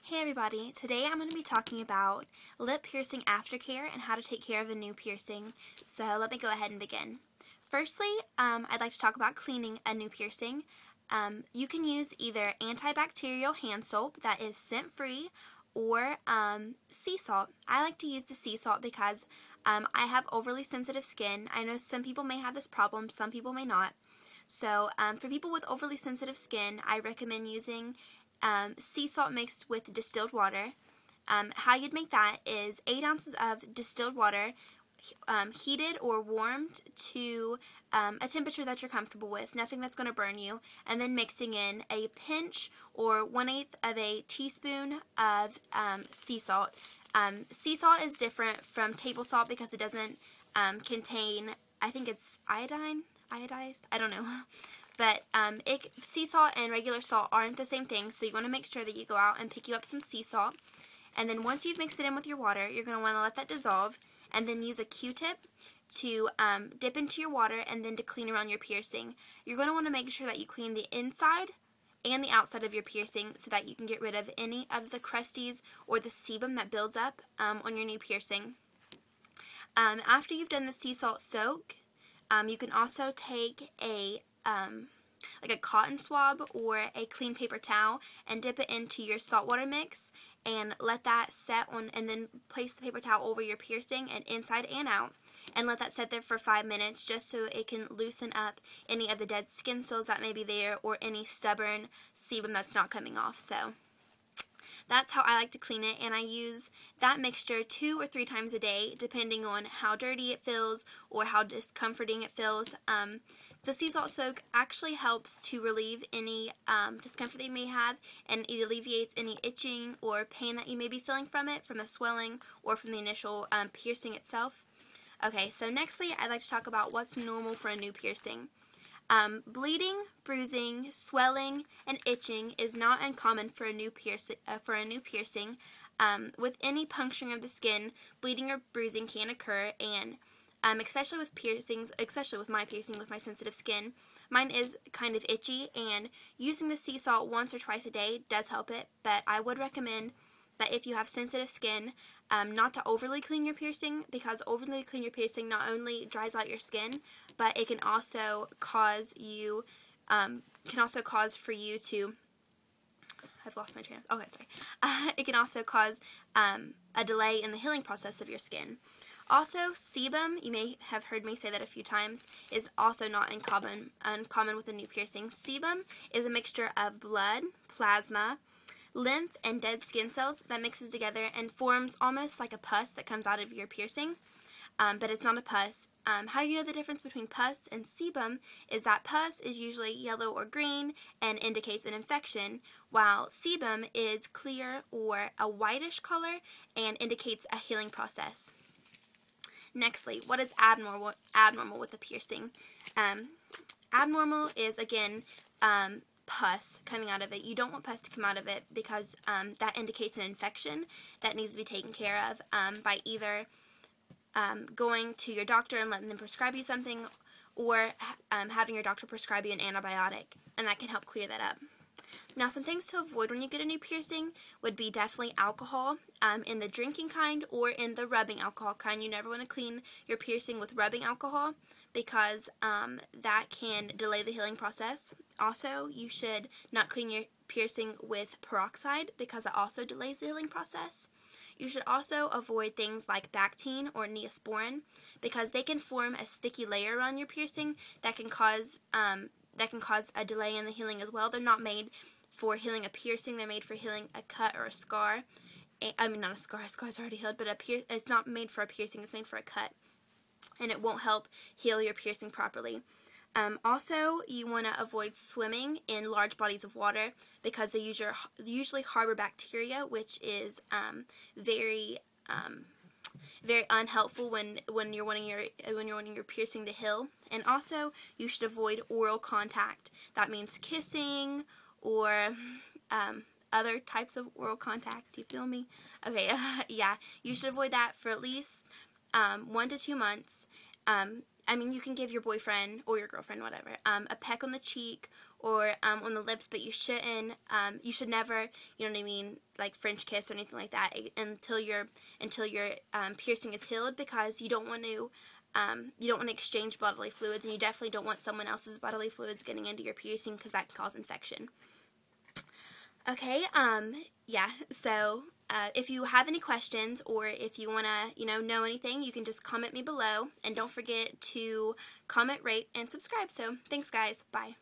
Hey everybody, today I'm going to be talking about lip piercing aftercare and how to take care of a new piercing. So let me go ahead and begin. Firstly, I'd like to talk about cleaning a new piercing. You can use either antibacterial hand soap that is scent-free or sea salt. I like to use the sea salt because I have overly sensitive skin. I know some people may have this problem, some people may not. So for people with overly sensitive skin, I recommend using sea salt mixed with distilled water. How you'd make that is 8 ounces of distilled water heated or warmed to a temperature that you're comfortable with, nothing that's going to burn you, and then mixing in a pinch or 1/8 of a teaspoon of sea salt. Sea salt is different from table salt because it doesn't contain, I think it's iodized, I don't know. But sea salt and regular salt aren't the same thing, so you want to make sure that you go out and pick you up some sea salt. And then once you've mixed it in with your water, you're going to want to let that dissolve, and then use a Q-tip to dip into your water and then to clean around your piercing. You're going to want to make sure that you clean the inside and the outside of your piercing so that you can get rid of any of the crusties or the sebum that builds up on your new piercing. After you've done the sea salt soak, you can also take like a cotton swab or a clean paper towel and dip it into your saltwater mix and let that set on, and then place the paper towel over your piercing and inside and out, and let that set there for 5 minutes just so it can loosen up any of the dead skin cells that may be there or any stubborn sebum that's not coming off. So that's how I like to clean it, and I use that mixture 2 or 3 times a day depending on how dirty it feels or how discomforting it feels. The sea salt soak actually helps to relieve any discomfort that you may have, and it alleviates any itching or pain that you may be feeling from it, from the swelling or from the initial piercing itself. Okay, so nextly I'd like to talk about what's normal for a new piercing. Bleeding, bruising, swelling, and itching is not uncommon for a new piercing. With any puncturing of the skin, bleeding or bruising can occur, and especially with piercings, especially with my piercing, with my sensitive skin, mine is kind of itchy, and using the sea salt once or twice a day does help it, but I would recommend that if you have sensitive skin, not to overly clean your piercing, because overly clean your piercing not only dries out your skin, but it can also cause you, for you to, I've lost my train of, okay, sorry. It can also cause a delay in the healing process of your skin. Also, sebum, you may have heard me say that a few times, is also not uncommon with a new piercing. Sebum is a mixture of blood, plasma, lymph, and dead skin cells that mixes together and forms almost like a pus that comes out of your piercing, but it's not a pus. How you know the difference between pus and sebum is that pus is usually yellow or green and indicates an infection, while sebum is clear or a whitish color and indicates a healing process. Nextly, what is abnormal with a piercing? Abnormal is, again, pus coming out of it. You don't want pus to come out of it because that indicates an infection that needs to be taken care of by either going to your doctor and letting them prescribe you something, or having your doctor prescribe you an antibiotic, and that can help clear that up. Now, some things to avoid when you get a new piercing would be definitely alcohol, in the drinking kind or in the rubbing alcohol kind. You never want to clean your piercing with rubbing alcohol because that can delay the healing process. Also, you should not clean your piercing with peroxide because it also delays the healing process. You should also avoid things like Bactine or Neosporin because they can form a sticky layer around your piercing that can cause a delay in the healing as well. They're not made for healing a piercing, they're made for healing a cut or a scar. I mean, not a scar, a scar's already healed, but it's not made for a piercing, it's made for a cut. And it won't help heal your piercing properly. Also, you want to avoid swimming in large bodies of water because they usually harbor bacteria, which is very unhelpful when you're wanting your piercing to heal. And also, you should avoid oral contact. That means kissing or other types of oral contact. Do you feel me? Okay, yeah, you should avoid that for at least 1 to 2 months. I mean, you can give your boyfriend or your girlfriend, whatever, a peck on the cheek or on the lips, but you shouldn't. You should never, you know what I mean, like French kiss or anything like that until your piercing is healed, because you don't want to exchange bodily fluids, and you definitely don't want someone else's bodily fluids getting into your piercing, because that can cause infection. Okay, yeah, so if you have any questions, or if you want to, know anything, you can just comment me below, and don't forget to comment, rate, and subscribe. So, thanks guys, bye.